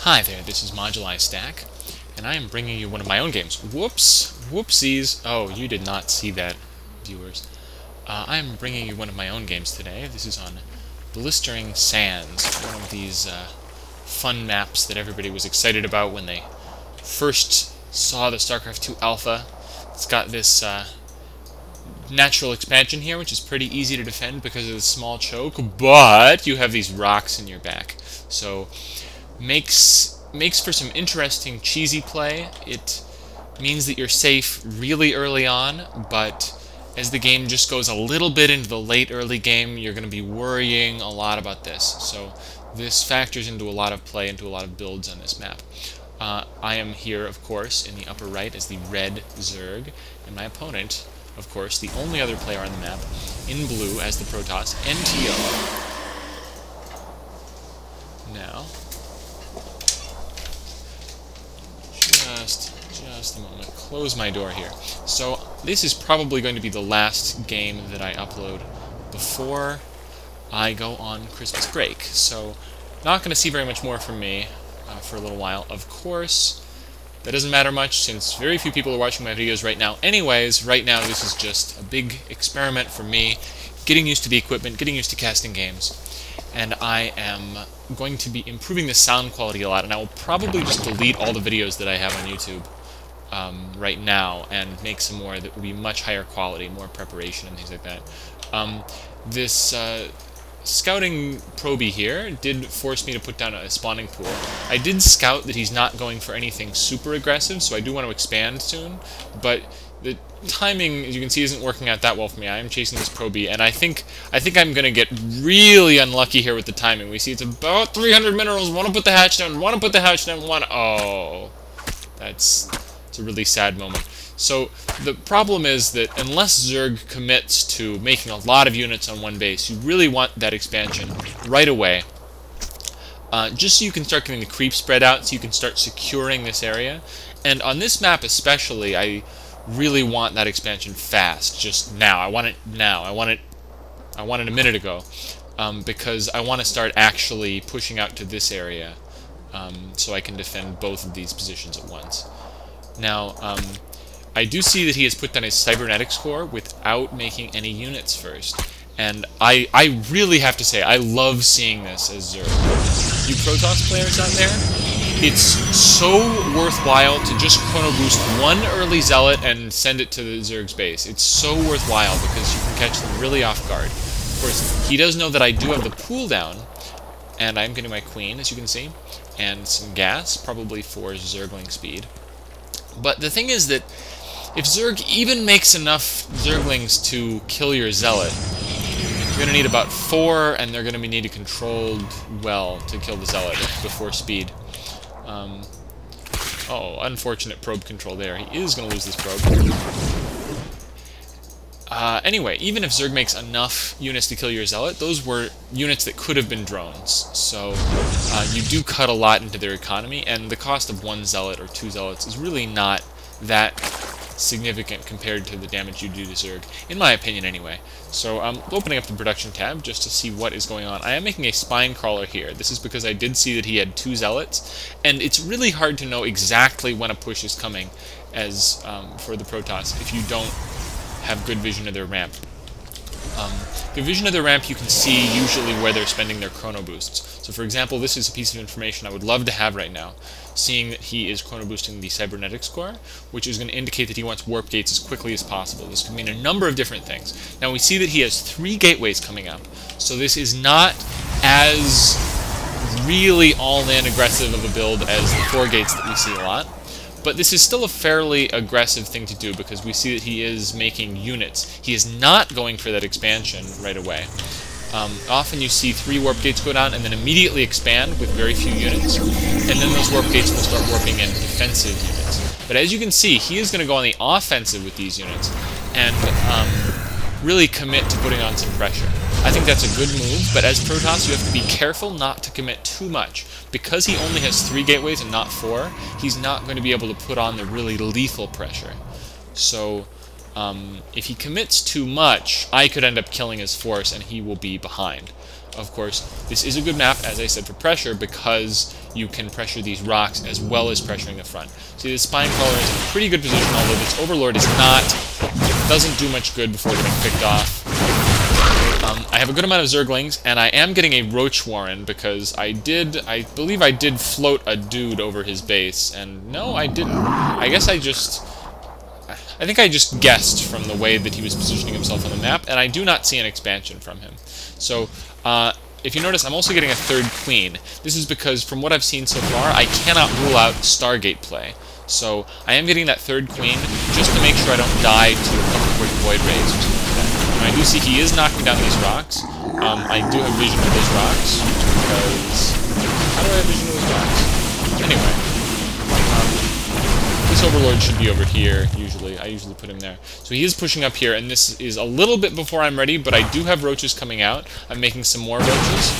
Hi there, this is ModuliStack, and I am bringing you one of my own games. Whoops! Whoopsies! Oh, you did not see that, viewers. I am bringing you one of my own games today. This is on Blistering Sands, one of these fun maps that everybody was excited about when they first saw the StarCraft 2 Alpha. It's got this natural expansion here, which is pretty easy to defend because of the small choke, but you have these rocks in your back. So makes for some interesting cheesy play. It means that you're safe really early on, but as the game just goes a little bit into the late early game, you're going to be worrying a lot about this. So this factors into a lot of play, into a lot of builds on this map. I am here, of course, in the upper right as the red Zerg, and my opponent, of course, the only other player on the map, in blue as the Protoss, NTO. Now, just a moment. Close my door here. So this is probably going to be the last game that I upload before I go on Christmas break. So not going to see very much more from me for a little while. Of course, that doesn't matter much since very few people are watching my videos right now. Anyways, right now this is just a big experiment for me, getting used to the equipment, getting used to casting games. And I am going to be improving the sound quality a lot, and I will probably just delete all the videos that I have on YouTube right now and make some more that will be much higher quality, more preparation and things like that. This scouting probie here did force me to put down a spawning pool. I did scout that he's not going for anything super aggressive, so I do want to expand soon, but the timing, as you can see, isn't working out that well for me. I am chasing this probie, and I think I'm going to get really unlucky here with the timing. We see it's about 300 minerals. Want to put the hatch down. Want to put the hatch down. Oh, it's a really sad moment. So the problem is that unless Zerg commits to making a lot of units on one base, you really want that expansion right away. Just so you can start getting the creep spread out, so you can start securing this area. And on this map especially, I really want that expansion fast, just now. I want it now. I want it a minute ago, because I want to start actually pushing out to this area, so I can defend both of these positions at once. Now, I do see that he has put down his cybernetics core without making any units first, and I really have to say I love seeing this as Zerg. You Protoss players out there, it's so worthwhile to just chrono boost one early zealot and send it to the Zerg's base. It's so worthwhile because you can catch them really off guard. Of course, he does know that I do have the pool down, and I'm getting my queen, as you can see, and some gas, probably for Zergling speed. But the thing is that if Zerg even makes enough Zerglings to kill your zealot, you're going to need about 4, and they're going to be needed controlled well to kill the zealot before speed. Oh, unfortunate probe control there. He is going to lose this probe. Anyway, even if Zerg makes enough units to kill your zealot, those were units that could have been drones. So you do cut a lot into their economy, and the cost of 1 zealot or 2 zealots is really not that significant compared to the damage you do to Zerg, in my opinion anyway. So I'm opening up the production tab just to see what is going on. I am making a spine crawler here. This is because I did see that he had 2 zealots, and it's really hard to know exactly when a push is coming as for the Protoss if you don't have good vision of their ramp. The vision of the ramp, you can see usually where they're spending their chrono boosts. So for example, this is a piece of information I would love to have right now, seeing that he is chrono boosting the cybernetics core, which is going to indicate that he wants warp gates as quickly as possible. This could mean a number of different things. Now we see that he has 3 gateways coming up, so this is not as really all-in aggressive of a build as the 4 gates that we see a lot. But this is still a fairly aggressive thing to do because we see that he is making units. He is not going for that expansion right away. Often you see 3 warp gates go down and then immediately expand with very few units. And then those warp gates will start warping in defensive units. But as you can see, he is going to go on the offensive with these units and really commit to putting on some pressure. I think that's a good move, but as Protoss, you have to be careful not to commit too much. Because he only has 3 gateways and not 4, he's not going to be able to put on the really lethal pressure. So, if he commits too much, I could end up killing his force and he will be behind. of course, this is a good map, as I said, for pressure, because you can pressure these rocks as well as pressuring the front. See, the Spine Crawler is in a pretty good position, although this Overlord is not. It doesn't do much good before getting picked off. I have a good amount of Zerglings, and I am getting a Roach Warren, because I believe I did float a dude over his base, and no, I didn't. I think I just guessed from the way that he was positioning himself on the map, and I do not see an expansion from him. So, if you notice, I'm also getting a third Queen. This is because, from what I've seen so far, I cannot rule out Stargate play. So, I am getting that third Queen, just to make sure I don't die to a couple quick Void Rays or something like that. And I do see he is knocking down these rocks. I do have vision of those rocks, because... How do I have vision of those rocks? Anyway. This Overlord should be over here, usually. I usually put him there. So he is pushing up here, and this is a little bit before I'm ready, but I do have roaches coming out. I'm making some more roaches.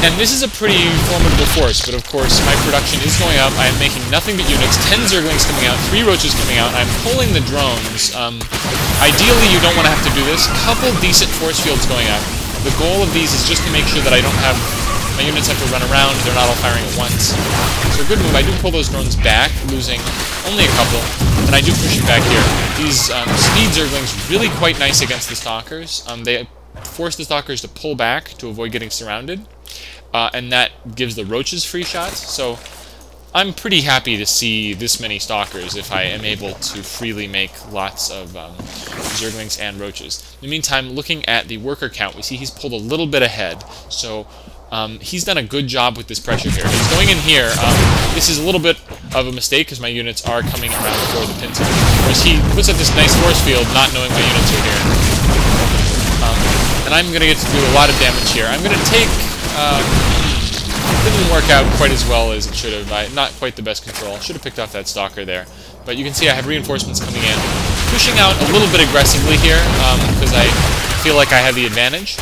And this is a pretty formidable force, but of course my production is going up. I am making nothing but units. 10 Zerglings coming out, 3 roaches coming out. I'm pulling the drones. Ideally, you don't want to have to do this. Couple decent force fields going up. The goal of these is just to make sure that I don't have... My units have to run around, they're not all firing at once. So a good move. I do pull those drones back, losing only a couple, and I do push it back here. These speed Zerglings really quite nice against the Stalkers. They force the Stalkers to pull back to avoid getting surrounded, and that gives the roaches free shots. So I'm pretty happy to see this many Stalkers if I am able to freely make lots of Zerglings and roaches. In the meantime, looking at the worker count, we see he's pulled a little bit ahead. So he's done a good job with this pressure here. He's going in here. This is a little bit of a mistake because my units are coming around for the pincer. Whereas he puts up this nice force field not knowing my units are here. And I'm going to get to do a lot of damage here. I'm going to take... didn't work out quite as well as it should have. Not quite the best control. Should have picked off that Stalker there. But you can see I have reinforcements coming in. Pushing out a little bit aggressively here because I feel like I have the advantage.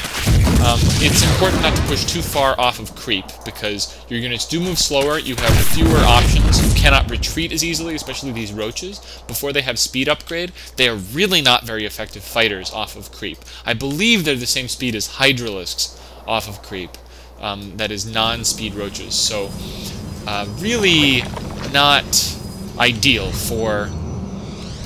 It's important not to push too far off of creep, because your units do move slower, you have fewer options, you cannot retreat as easily, especially these roaches. Before they have speed upgrade, they are really not very effective fighters off of creep. I believe they're the same speed as Hydralisks off of creep, that is non-speed roaches, so really not ideal for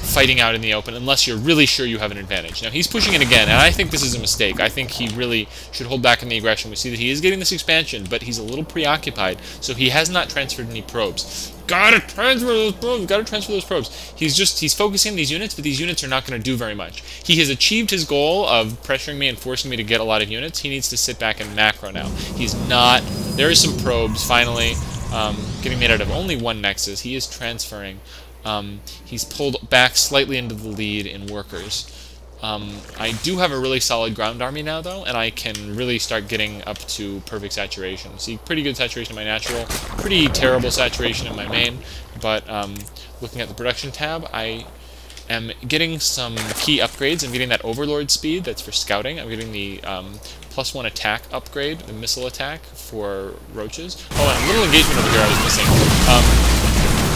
fighting out in the open unless you're really sure you have an advantage. Now he's pushing it again, and I think this is a mistake. I think he really should hold back on the aggression. We see that he is getting this expansion, but he's a little preoccupied, so he has not transferred any probes. Gotta transfer those probes! Gotta transfer those probes! He's focusing on these units, but these units are not going to do very much. He has achieved his goal of pressuring me and forcing me to get a lot of units. He needs to sit back and macro now. He's not... There are some probes, finally, getting made out of only one Nexus. He is transferring. He's pulled back slightly into the lead in workers. I do have a really solid ground army now, though, and I can really start getting up to perfect saturation. See, pretty good saturation in my natural, pretty terrible saturation in my main, but looking at the production tab, I am getting some key upgrades. I'm getting that Overlord speed, that's for scouting. I'm getting the +1 attack upgrade, the missile attack for roaches. Oh, and a little engagement over here I was missing.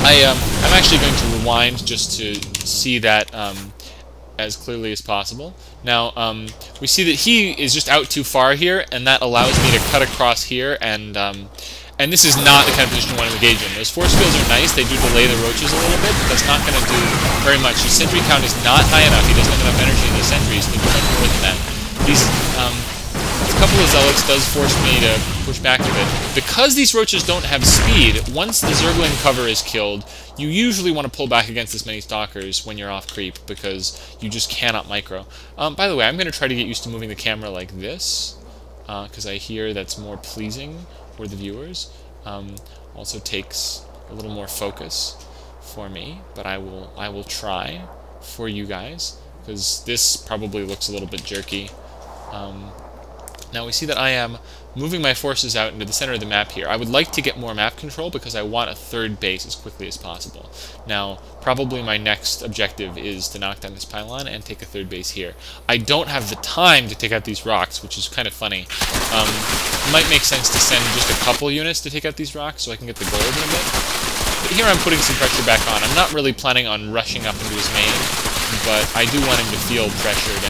I'm actually going to rewind just to see that as clearly as possible. Now, we see that he is just out too far here, and that allows me to cut across here, and this is not the kind of position you want to engage in. Those force fields are nice, they do delay the roaches a little bit, but that's not going to do very much. His sentry count is not high enough, he doesn't have enough energy in the sentries to do much more than that. These, a couple of Zealots does force me to push back a bit. Because these roaches don't have speed, once the Zergling cover is killed, you usually want to pull back against as many Stalkers when you're off creep, because you just cannot micro. By the way, I'm going to try to get used to moving the camera like this, because I hear that's more pleasing for the viewers. Also takes a little more focus for me, but I will try for you guys, because this probably looks a little bit jerky. Now we see that I am moving my forces out into the center of the map here. I would like to get more map control because I want a third base as quickly as possible. Now, probably my next objective is to knock down this pylon and take a third base here. I don't have the time to take out these rocks, which is kind of funny. It might make sense to send just a couple units to take out these rocks so I can get the gold in a bit. But here I'm putting some pressure back on. I'm not really planning on rushing up into his main, but I do want him to feel pressured.